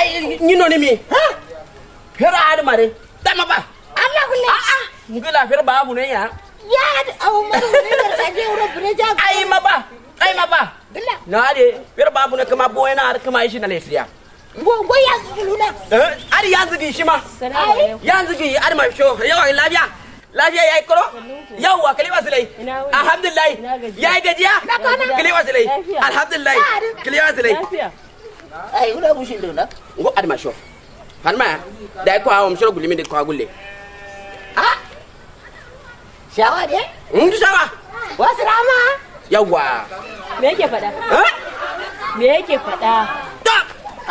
ai ni no ni mi ha fera ad mare dama ba Allah kulle ngila fera ba mu ne ya au mara ne sa je uro breja ai ma ba gilla na de fera ba mu ne kama boye na har kama shi na lefiya go ya zuluna ari yanzu gi shi ma Salamu alaikum. yanzu gi ari ma sho yawa lafiya yayi koro yawa kaliwa sulai alhamdulillah yayi gajiya kaliwa sulai alhamdulillah kaliwa sulai Lafiya. ai uro bushin dona ngo ari ma sho hanma da ko awam shiro gulimi de ko gulle shawa de ndu shawa wasu rama yawa Me yake faɗa? Me yake faɗa?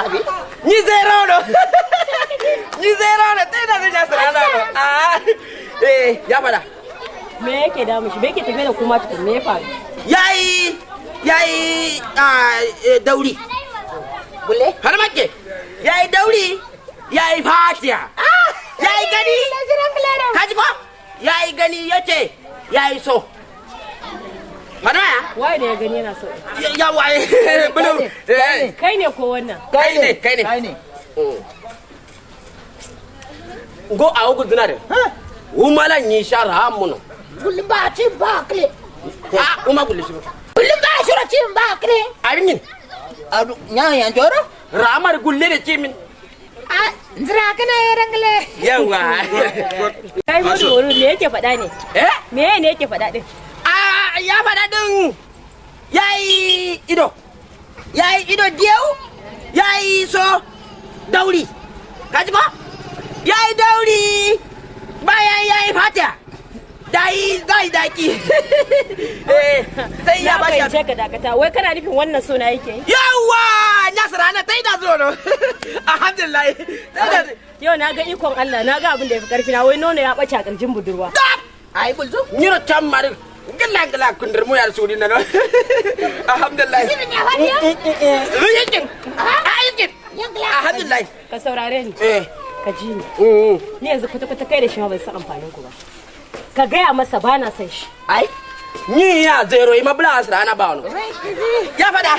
abi ni zero tai da zan yasa na ya fada Me yake damu shi? Me yake tafe da kuma tukun me ya faru? yayi dauri bulle har makke yayi dauri yayi fatiya yayi gani kaji ko yayi gani yace yayi so Mana Waye ne ya gani yana so? ya waye bulu Kai ne ko wannan? kai ne go a ugu dinare umalan yi shara hamuno bulle ba ci ba kle uma gulli shi bulle ba shura ci ba kle arin adu nya ya joro ramar gulle da cimin nzira kana yarangle yawa Kai murmuru me yake faɗa ne? Me ne yake faɗa din? ya faɗa din yayi ido diyau yayi so dauri kaji ko yayi dauri bayan yayi fata dai daki sai ya bashi ce ka dakata wai kana nufin wannan suna yake yi? yawa nasrana tai da zo no alhamdulillah Yau na ga ikon Allah na ga abin da ya fi karfi na wai nono ya ɓace a ƙarjin budurwa. ai bulzo nyiro tamar gala kundir mu yar sudi nano alhamdulillah yakin alhamdulillah Ka saurare ni. Ka ji ni. Ni yanzu kwata-kwata kai da shi ma ban san amfanin ku ba. Ka gaya masa ba na son shi. ai ni ya zero ima blas rana ba wani ya fada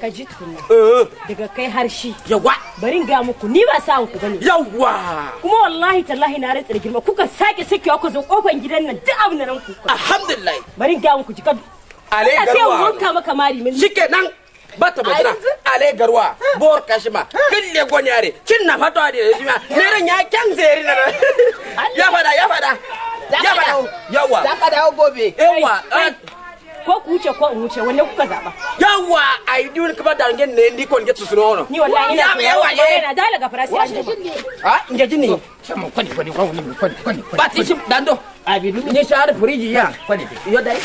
Ka ji tukunna. Daga kai har shi. yawa Bari in gaya muku ni ba sa'an ku bane. yawa Kuma wallahi tallahi na rantsa da girma kuka sake sakewa ku zo kofar gidan nan duk abin da nan ku. alhamdulillah Bari in gaya muku jika. ale Sai garwa wanka maka mari min. shikenan bata bazira ale garwa bor kashima kille gonyare cin na fato da yima meran ya kyan zeri na ya fada yawa zaka dawo gobe yawa Ko ku wuce ko in wuce wanne kuka zaba? yawa ai dun kuma da ngen ne ndi kon getsu suno Ni wallahi ina so yawa ina dala ga farasi an jima. inge jini kwani bati shi dando abi ne shahar firiji ya kwani yo dai